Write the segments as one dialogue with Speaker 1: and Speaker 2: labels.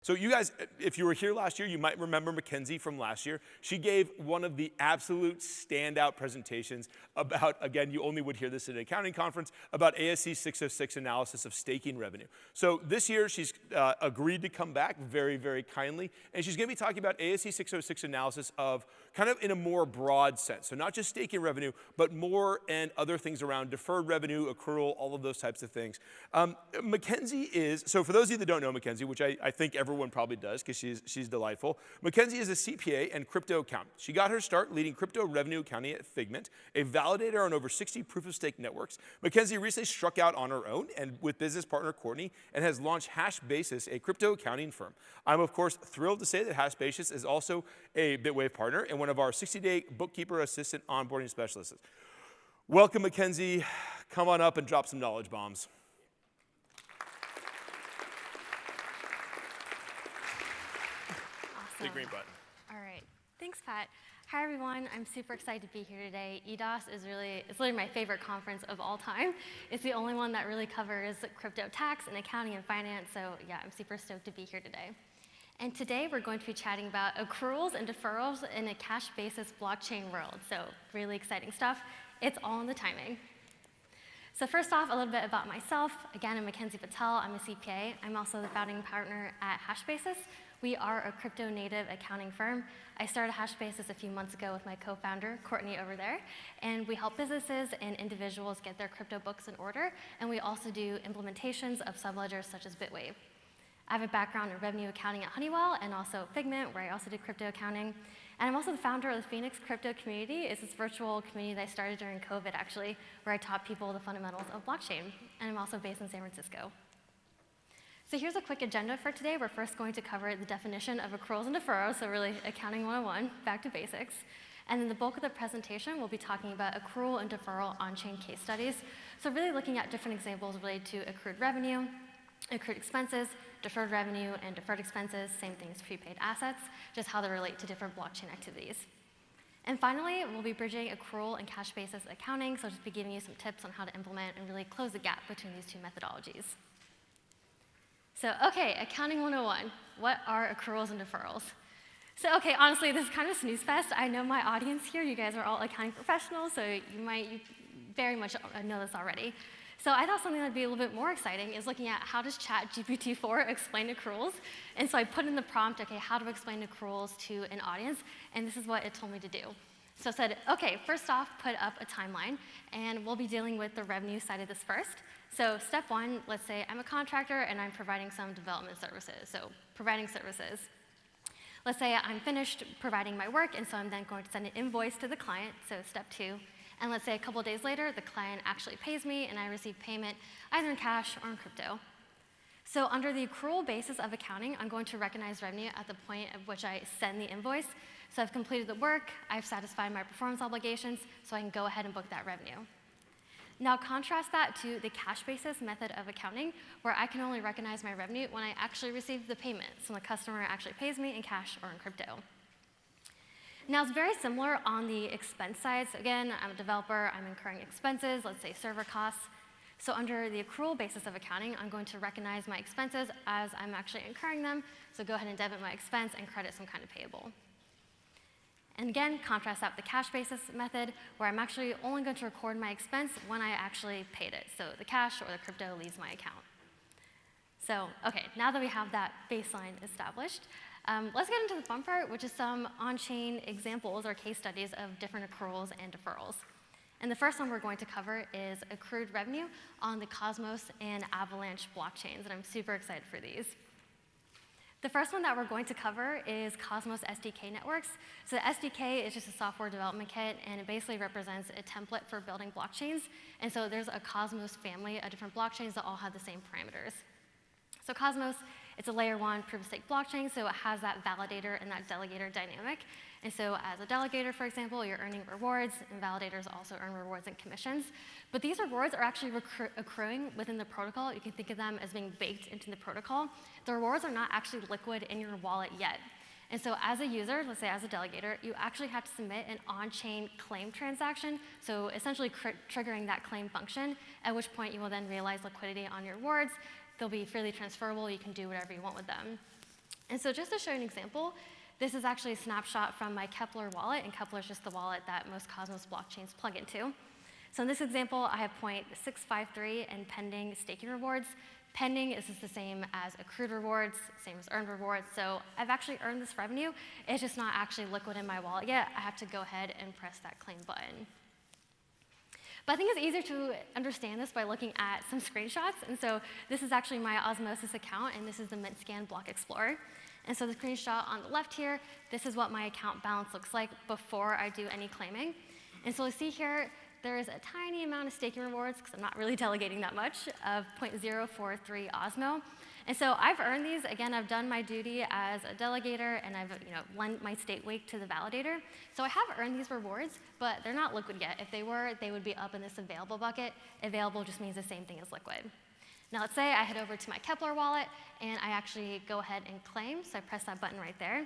Speaker 1: So you guys, if you were here last year, you might remember Mackenzie from last year. She gave one of the absolute standout presentations about, again, you only would hear this at an accounting conference, about ASC 606 analysis of staking revenue. So this year, she's agreed to come back very, very kindly, and she's going to be talking about ASC 606 analysis of kind of in a more broad sense. So not just staking revenue, but more and other things around deferred revenue, accrual, all of those types of things. Mackenzie is, so for those of you that don't know Mackenzie, which I think everyone probably does because she's delightful, Mackenzie is a CPA and crypto accountant. She got her start leading crypto revenue accounting at Figment, a validator on over 60 proof-of-stake networks. Mackenzie recently struck out on her own and with business partner Courtney and has launched HashBasis, a crypto accounting firm. I'm, of course, thrilled to say that HashBasis is also a Bitwave partner and one of our 60-day bookkeeper assistant onboarding specialists. Welcome, Mackenzie. Come on up and drop some knowledge bombs.
Speaker 2: Awesome.
Speaker 1: Big green button.
Speaker 2: All right. Thanks, Pat. Hi, everyone. I'm super excited to be here today. EDAS is literally my favorite conference of all time. It's the only one that really covers crypto tax and accounting and finance. So yeah, I'm super stoked to be here today. And today we're going to be chatting about accruals and deferrals in a cash basis blockchain world. So really exciting stuff. It's all in the timing. So first off, a little bit about myself. Again, I'm Mackenzie Patel. I'm a CPA. I'm also the founding partner at HashBasis. We are a crypto-native accounting firm. I started HashBasis a few months ago with my co-founder, Courtney, over there. And we help businesses and individuals get their crypto books in order. And we also do implementations of subledgers such as Bitwave. I have a background in revenue accounting at Honeywell and also Figment, where I also did crypto accounting. And I'm also the founder of the Phoenix Crypto Community. It's this virtual community that I started during COVID, actually, where I taught people the fundamentals of blockchain. And I'm also based in San Francisco. So here's a quick agenda for today. We're first going to cover the definition of accruals and deferrals, so really accounting 101, back to basics. And then the bulk of the presentation, we'll be talking about accrual and deferral on-chain case studies. So really looking at different examples related to accrued revenue, accrued expenses, deferred revenue, and deferred expenses, same thing as prepaid assets, just how they relate to different blockchain activities. And finally, we'll be bridging accrual and cash basis accounting, so I'll just be giving you some tips on how to implement and really close the gap between these two methodologies. So, okay, accounting 101, what are accruals and deferrals? So, okay, honestly, this is kind of a snooze fest. I know my audience here, you guys are all accounting professionals, so you very much know this already. So I thought something that'd be a little bit more exciting is looking at how does ChatGPT-4 explain accruals? And so I put in the prompt, okay, how to explain accruals to an audience, and this is what it told me to do. So I said, okay, first off, put up a timeline, and we'll be dealing with the revenue side of this first. So step one, let's say I'm a contractor and I'm providing some development services. So providing services. Let's say I'm finished providing my work, and so I'm then going to send an invoice to the client, so step two. And let's say a couple days later, the client actually pays me, and I receive payment either in cash or in crypto. So under the accrual basis of accounting, I'm going to recognize revenue at the point at which I send the invoice. So I've completed the work, I've satisfied my performance obligations, so I can go ahead and book that revenue. Now contrast that to the cash basis method of accounting, where I can only recognize my revenue when I actually receive the payment. So the customer actually pays me in cash or in crypto. Now, it's very similar on the expense side. So again, I'm a developer, I'm incurring expenses, let's say server costs. So under the accrual basis of accounting, I'm going to recognize my expenses as I'm actually incurring them. So go ahead and debit my expense and credit some kind of payable. And again, contrast that with the cash basis method, where I'm actually only going to record my expense when I actually paid it. So the cash or the crypto leaves my account. So, okay, now that we have that baseline established, let's get into the fun part, which is some on-chain examples or case studies of different accruals and deferrals. And the first one we're going to cover is accrued revenue on the Cosmos and Avalanche blockchains, and I'm super excited for these. The first one that we're going to cover is Cosmos-SDK networks. So the SDK is just a software development kit, and it basically represents a template for building blockchains. And so there's a Cosmos family of different blockchains that all have the same parameters. So Cosmos, it's a layer 1 proof-of-stake blockchain, so it has that validator and that delegator dynamic. And so as a delegator, for example, you're earning rewards, and validators also earn rewards and commissions. But these rewards are actually accruing within the protocol. You can think of them as being baked into the protocol. The rewards are not actually liquid in your wallet yet. And so as a user, let's say as a delegator, you actually have to submit an on-chain claim transaction, so essentially triggering that claim function, at which point you will then realize liquidity on your rewards. They'll be freely transferable. You can do whatever you want with them. And so just to show you an example, this is actually a snapshot from my Kepler wallet, and Kepler is just the wallet that most Cosmos blockchains plug into. So in this example, I have 0.653 in pending staking rewards. Pending is just the same as accrued rewards, same as earned rewards. So I've actually earned this revenue. It's just not actually liquid in my wallet yet. I have to go ahead and press that claim button. But I think it's easier to understand this by looking at some screenshots. And so this is actually my Osmosis account, and this is the MintScan Block Explorer. And so the screenshot on the left here, this is what my account balance looks like before I do any claiming. And so you see here, there is a tiny amount of staking rewards, because I'm not really delegating that much, of 0.043 Osmo. And so I've earned these. Again, I've done my duty as a delegator, and I've lent my state weight to the validator. So I have earned these rewards, but they're not liquid yet. If they were, they would be up in this available bucket. Available just means the same thing as liquid. Now let's say I head over to my Kepler wallet, and I actually go ahead and claim. So I press that button right there.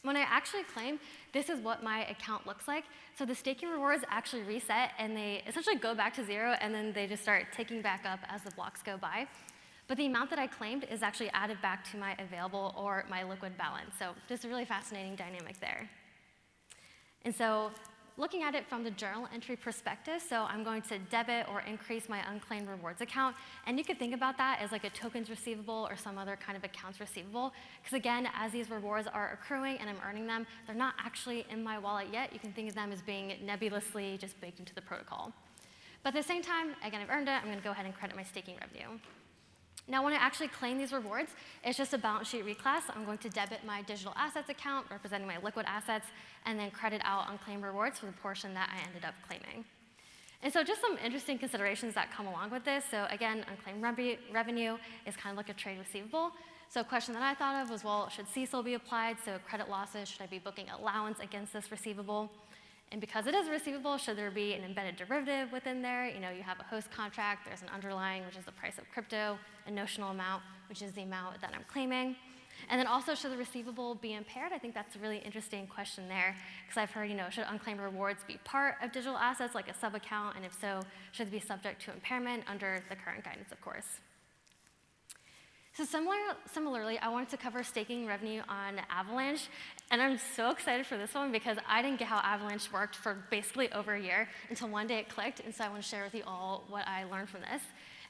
Speaker 2: When I actually claim, this is what my account looks like. So the staking rewards actually reset, and they essentially go back to 0, and then they just start ticking back up as the blocks go by. But the amount that I claimed is actually added back to my available or my liquid balance. So just a really fascinating dynamic there. And so looking at it from the journal entry perspective, so I'm going to debit or increase my unclaimed rewards account. And you could think about that as like a tokens receivable or some other kind of accounts receivable. Because again, as these rewards are accruing and I'm earning them, they're not actually in my wallet yet. You can think of them as being nebulously just baked into the protocol. But at the same time, again, I've earned it. I'm going to go ahead and credit my staking revenue. Now, when I actually claim these rewards, it's just a balance sheet reclass. I'm going to debit my digital assets account, representing my liquid assets, and then credit out unclaimed rewards for the portion that I ended up claiming. And so just some interesting considerations that come along with this. So again, unclaimed revenue is kind of like a trade receivable. So a question that I thought of was, well, should CECL be applied? So credit losses, should I be booking allowance against this receivable? And because it is a receivable, should there be an embedded derivative within there? You have a host contract, there's an underlying, which is the price of crypto, a notional amount, which is the amount that I'm claiming. And then also, should the receivable be impaired? I think that's a really interesting question there, because I've heard, should unclaimed rewards be part of digital assets, like a sub-account? And if so, should they be subject to impairment under the current guidance, of course? So similarly, I wanted to cover staking revenue on Avalanche, and I'm so excited for this one because I didn't get how Avalanche worked for basically over a year until one day it clicked, and so I want to share with you all what I learned from this.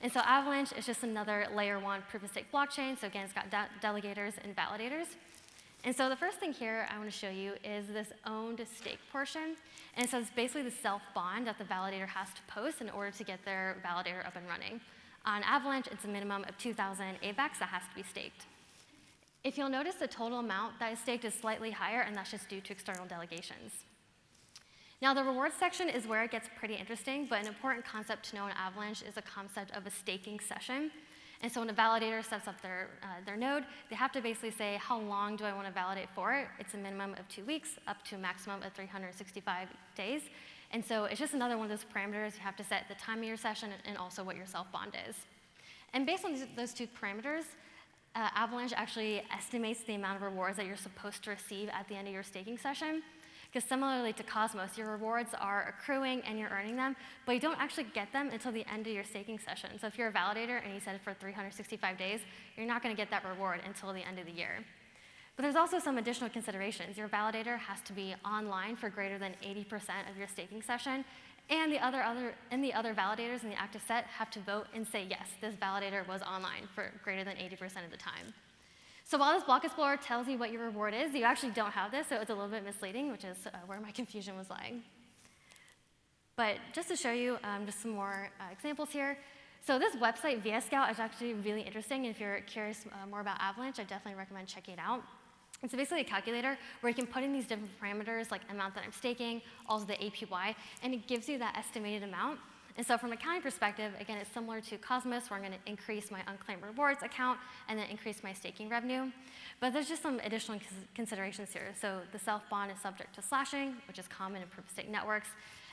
Speaker 2: And so Avalanche is just another layer 1 proof-of-stake blockchain. So again, it's got delegators and validators. And so the first thing here I want to show you is this owned stake portion. And so it's basically the self-bond that the validator has to post in order to get their validator up and running. On Avalanche, it's a minimum of 2,000 AVAX that has to be staked. If you'll notice, the total amount that is staked is slightly higher, and that's just due to external delegations. Now, the rewards section is where it gets pretty interesting, but an important concept to know in Avalanche is the concept of a staking session. And so when a validator sets up their node, they have to basically say, how long do I want to validate for? It's a minimum of 2 weeks, up to a maximum of 365 days. And so it's just another one of those parameters. You have to set the time of your session and also what your self-bond is. And based on those 2 parameters, Avalanche actually estimates the amount of rewards that you're supposed to receive at the end of your staking session. Because similarly to Cosmos, your rewards are accruing and you're earning them, but you don't actually get them until the end of your staking session. So if you're a validator and you set it for 365 days, you're not going to get that reward until the end of the year. But there's also some additional considerations. Your validator has to be online for greater than 80% of your staking session, and the other validators in the active set have to vote and say, yes, this validator was online for greater than 80% of the time. So while this block explorer tells you what your reward is, you actually don't have this, so it's a little bit misleading, which is where my confusion was lying. But just to show you just some more examples here. So this website, VS Scout, is actually really interesting. And if you're curious more about Avalanche, I definitely recommend checking it out. It's basically a calculator where you can put in these different parameters, like amount that I'm staking, also the APY, and it gives you that estimated amount. And so from an accounting perspective, again, it's similar to Cosmos, where I'm going to increase my unclaimed rewards account and then increase my staking revenue. But there's just some additional considerations here. So the self-bond is subject to slashing, which is common in proof-of-stake networks.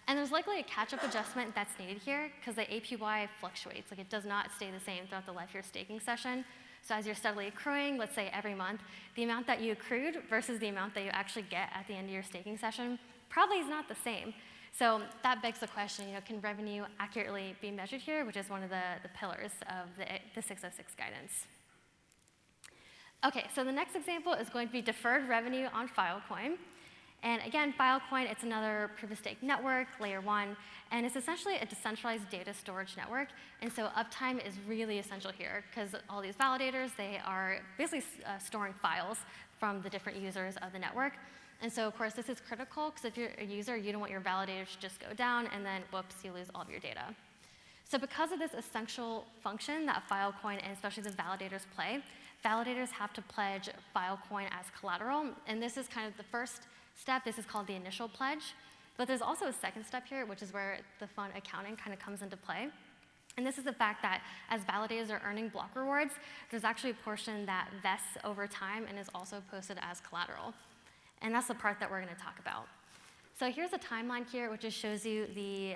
Speaker 2: And there's likely a catch-up adjustment that's needed here because the APY fluctuates. Like, it does not stay the same throughout the life of your staking session. So as you're steadily accruing, let's say every month, the amount that you accrued versus the amount that you actually get at the end of your staking session probably is not the same. So that begs the question, can revenue accurately be measured here, which is one of the pillars of the 606 guidance. Okay, so the next example is going to be deferred revenue on Filecoin. And again, Filecoin, it's another proof-of-stake network, layer 1, and it's essentially a decentralized data storage network. And so uptime is really essential here, because all these validators, they are basically storing files from the different users of the network. And so, of course, this is critical, because if you're a user, you don't want your validators to just go down, and then, whoops, you lose all of your data. So because of this essential function that Filecoin, and especially the validators play, validators have to pledge Filecoin as collateral. And this is kind of the first step. This is called the initial pledge. But there's also a second step here, which is where the fun accounting kind of comes into play. And this is the fact that as validators are earning block rewards, there's actually a portion that vests over time and is also posted as collateral. And that's the part that we're going to talk about. So here's a timeline here, which just shows you the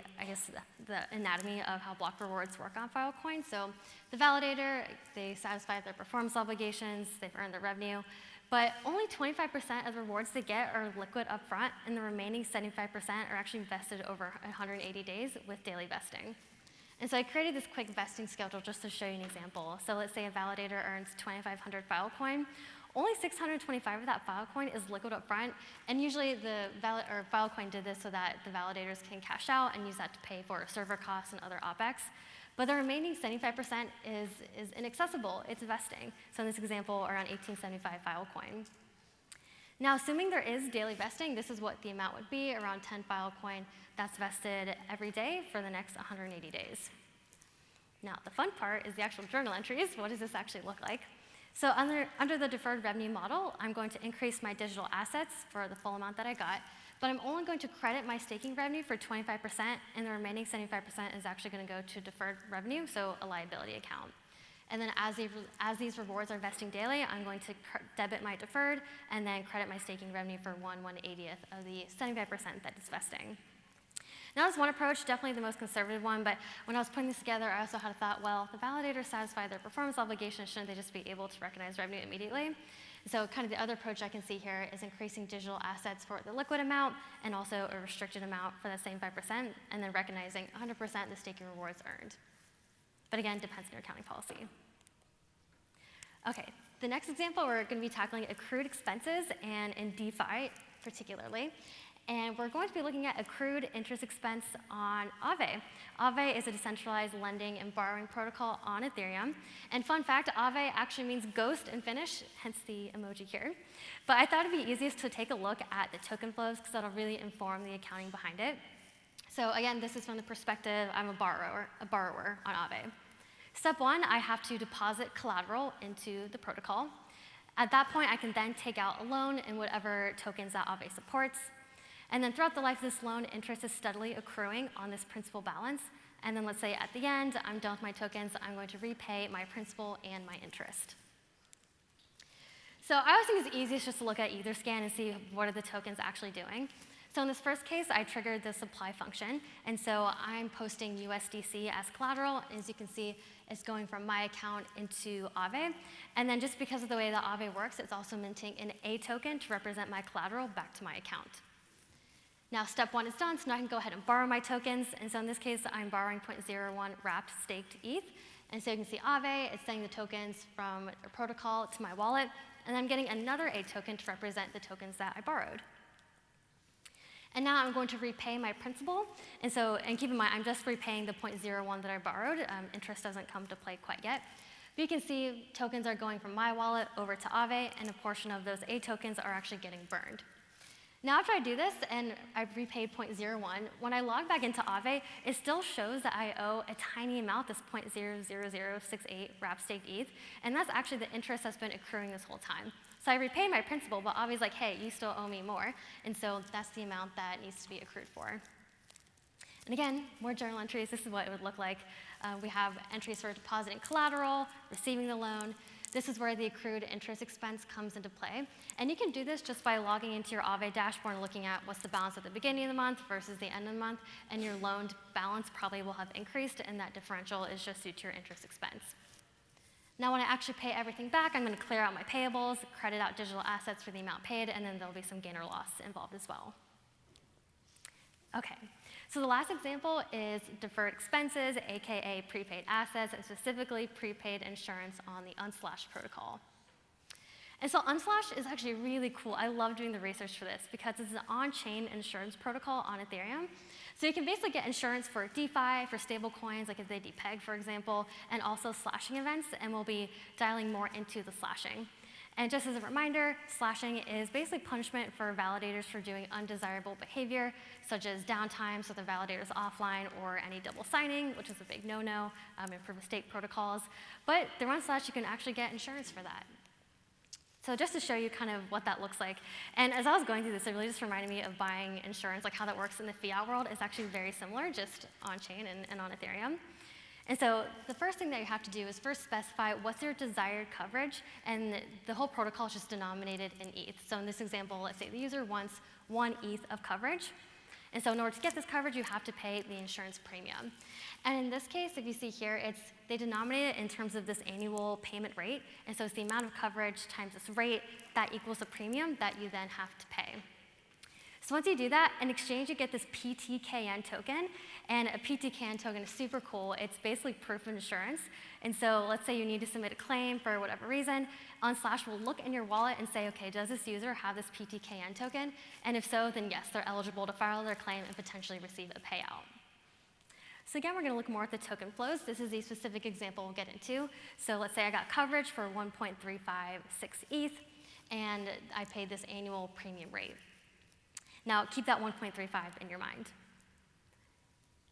Speaker 2: anatomy of how block rewards work on Filecoin. So the validator, they satisfy their performance obligations, they've earned their revenue, but only 25% of the rewards they get are liquid upfront, and the remaining 75% are actually vested over 180 days with daily vesting. And so I created this quick vesting schedule just to show you an example. So let's say a validator earns 2,500 Filecoin. Only 625 of that Filecoin is liquid up front, and usually Filecoin did this so that the validators can cash out and use that to pay for server costs and other OpEx. But the remaining 75% is inaccessible. It's vesting. So in this example, around 1875 Filecoin. Now, assuming there is daily vesting, this is what the amount would be, around 10 Filecoin that's vested every day for the next 180 days. Now, the fun part is the actual journal entries. What does this actually look like? So under the deferred revenue model, I'm going to increase my digital assets for the full amount that I got, but I'm only going to credit my staking revenue for 25%, and the remaining 75% is actually going to go to deferred revenue, so a liability account. And then as these rewards are vesting daily, I'm going to debit my deferred and then credit my staking revenue for 1/180th of the 75% that is vesting. Now, that's one approach, definitely the most conservative one, but when I was putting this together, I also had a thought, well, the validators satisfy their performance obligations, shouldn't they just be able to recognize revenue immediately? So kind of the other approach I can see here is increasing digital assets for the liquid amount and also a restricted amount for the same 5%, and then recognizing 100% the staking rewards earned. But again, depends on your accounting policy. Okay, the next example, we're going to be tackling accrued expenses, and in DeFi particularly. And we're going to be looking at accrued interest expense on Aave. Aave is a decentralized lending and borrowing protocol on Ethereum. And fun fact, Aave actually means ghost in Finnish, hence the emoji here. But I thought it'd be easiest to take a look at the token flows, because that'll really inform the accounting behind it. So again, this is from the perspective, I'm a borrower on Aave. Step 1, I have to deposit collateral into the protocol. At that point, I can then take out a loan in whatever tokens that Aave supports. And then throughout the life of this loan, interest is steadily accruing on this principal balance. And then let's say at the end, I'm done with my tokens, I'm going to repay my principal and my interest. So I always think it's easiest just to look at Etherscan and see what are the tokens actually doing. So in this first case, I triggered the supply function. And so I'm posting USDC as collateral. As you can see, it's going from my account into Aave. And then just because of the way that Aave works, it's also minting an A token to represent my collateral back to my account. Now, step 1 is done, so now I can go ahead and borrow my tokens. And so in this case, I'm borrowing 0.01 wrapped staked ETH. And so you can see Aave, it's sending the tokens from a protocol to my wallet. And I'm getting another A token to represent the tokens that I borrowed. And now I'm going to repay my principal. And keep in mind, I'm just repaying the 0.01 that I borrowed. Interest doesn't come to play quite yet. But you can see tokens are going from my wallet over to Aave, and a portion of those A tokens are actually getting burned. Now, after I do this, and I've repaid 0.01, when I log back into Aave, it still shows that I owe a tiny amount, this 0.00068 wrapped staked ETH, and that's actually the interest that's been accruing this whole time. So I repay my principal, but Aave's like, hey, you still owe me more, and so that's the amount that needs to be accrued for. And again, more journal entries. This is what it would look like. We have entries for depositing collateral, receiving the loan. This is where the accrued interest expense comes into play. And you can do this just by logging into your Aave dashboard and looking at what's the balance at the beginning of the month versus the end of the month, and your loaned balance probably will have increased, and that differential is just due to your interest expense. Now, when I actually pay everything back, I'm going to clear out my payables, credit out digital assets for the amount paid, and then there'll be some gain or loss involved as well. Okay. So the last example is deferred expenses, aka prepaid assets, and specifically prepaid insurance on the Unslash protocol. And so Unslash is actually really cool. I love doing the research for this because it's an on-chain insurance protocol on Ethereum. So you can basically get insurance for DeFi, for stable coins, like if they depeg, for example, and also slashing events, and we'll be dialing more into the slashing. And just as a reminder, slashing is basically punishment for validators for doing undesirable behavior, such as downtime, so the validator's offline, or any double signing, which is a big no-no in proof-of-stake protocols. But through Unslash, you can actually get insurance for that. So just to show you kind of what that looks like, and as I was going through this, it really just reminded me of buying insurance, like how that works in the fiat world is actually very similar, just on-chain and on Ethereum. And so the first thing that you have to do is first specify what's your desired coverage, and the whole protocol is just denominated in ETH. So in this example, let's say the user wants 1 ETH of coverage. And so in order to get this coverage, you have to pay the insurance premium. And in this case, if you see here, they denominate it in terms of this annual payment rate. And so it's the amount of coverage times this rate that equals the premium that you then have to pay. So once you do that, in exchange, you get this PTKN token. And a PTKN token is super cool. It's basically proof of insurance. And so let's say you need to submit a claim for whatever reason. Unslash will look in your wallet and say, OK, does this user have this PTKN token? And if so, then yes, they're eligible to file their claim and potentially receive a payout. So again, we're going to look more at the token flows. This is a specific example we'll get into. So let's say I got coverage for 1.356 ETH, and I paid this annual premium rate. Now, keep that 1.35 in your mind.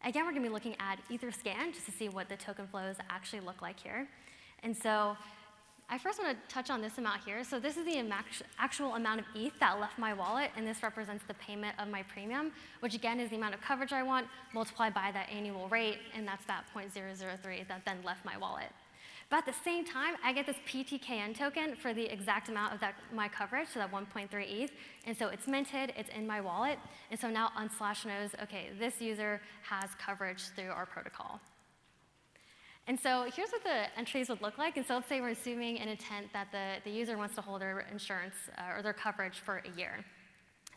Speaker 2: Again, we're going to be looking at Etherscan just to see what the token flows actually look like here. And so I first want to touch on this amount here. So this is the actual amount of ETH that left my wallet, and this represents the payment of my premium, which again is the amount of coverage I want multiplied by that annual rate, and that's that 0.003 that then left my wallet. But at the same time, I get this PTKN token for the exact amount of my coverage, so that 1.3 ETH. And so it's minted, it's in my wallet. And so now Unslash knows, OK, this user has coverage through our protocol. And so here's what the entries would look like. And so let's say we're assuming an intent that the user wants to hold their insurance or their coverage for a year.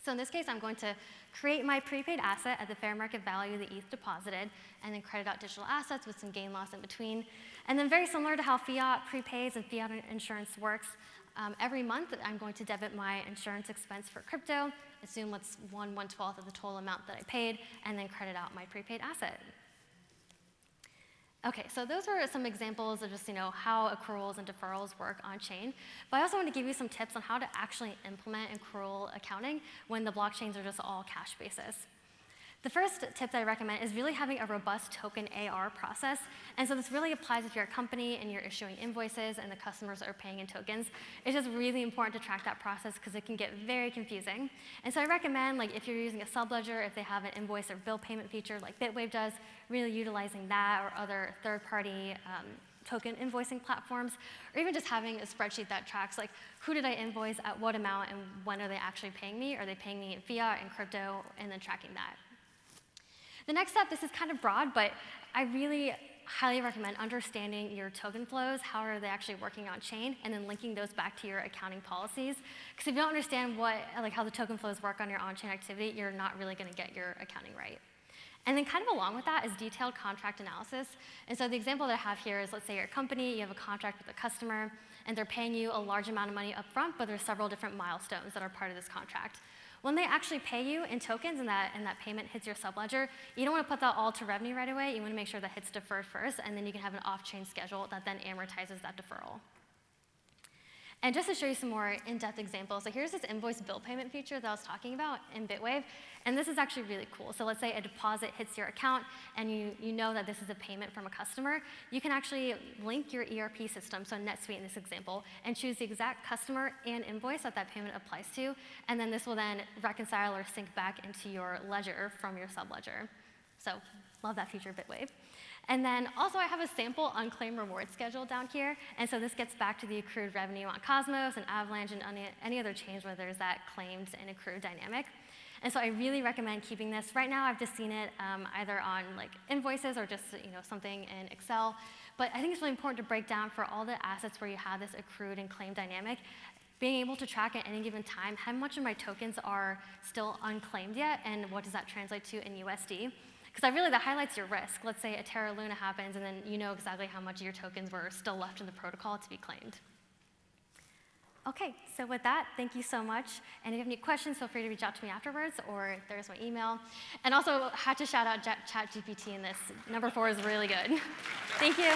Speaker 2: So in this case, I'm going to create my prepaid asset at the fair market value of the ETH deposited, and then credit out digital assets with some gain loss in between. And then very similar to how fiat prepays and fiat insurance works, every month I'm going to debit my insurance expense for crypto, assume what's 1/12 of the total amount that I paid, and then credit out my prepaid asset. OK, so those are some examples of just how accruals and deferrals work on chain. But I also want to give you some tips on how to actually implement accrual accounting when the blockchains are just all cash basis. The first tip that I recommend is really having a robust token AR process. And so this really applies if you're a company and you're issuing invoices and the customers are paying in tokens. It's just really important to track that process because it can get very confusing. And so I recommend, like, if you're using a subledger, if they have an invoice or bill payment feature like Bitwave does, really utilizing that or other third-party token invoicing platforms, or even just having a spreadsheet that tracks, like, who did I invoice at what amount and when are they actually paying me? Are they paying me in fiat and crypto, and then tracking that. The next step, this is kind of broad, but I really highly recommend understanding your token flows, how are they actually working on chain, and then linking those back to your accounting policies. Because if you don't understand how the token flows work on your on-chain activity, you're not really going to get your accounting right. And then kind of along with that is detailed contract analysis. And so the example that I have here is, let's say you're a company, you have a contract with a customer, and they're paying you a large amount of money up front, but there's several different milestones that are part of this contract. When they actually pay you in tokens and that payment hits your subledger, you don't want to put that all to revenue right away. You want to make sure that hits deferred first, and then you can have an off-chain schedule that then amortizes that deferral. And just to show you some more in-depth examples, so here's this invoice bill payment feature that I was talking about in Bitwave. And this is actually really cool. So let's say a deposit hits your account, and you know that this is a payment from a customer. You can actually link your ERP system, so NetSuite in this example, and choose the exact customer and invoice that payment applies to. And then this will then reconcile or sync back into your ledger from your subledger. So love that feature, Bitwave. And then also I have a sample unclaimed reward schedule down here. And so this gets back to the accrued revenue on Cosmos and Avalanche and any other chains where there's that claimed and accrued dynamic. And so I really recommend keeping this. Right now I've just seen it either on invoices or just something in Excel. But I think it's really important to break down for all the assets where you have this accrued and claimed dynamic, being able to track at any given time how much of my tokens are still unclaimed yet and what does that translate to in USD. Because that highlights your risk. Let's say a Terra Luna happens, and then you know exactly how much of your tokens were still left in the protocol to be claimed. Okay, so with that, thank you so much. And if you have any questions, feel free to reach out to me afterwards, or there's my email. And also, had to shout out ChatGPT in this. Number 4 is really good. Thank you.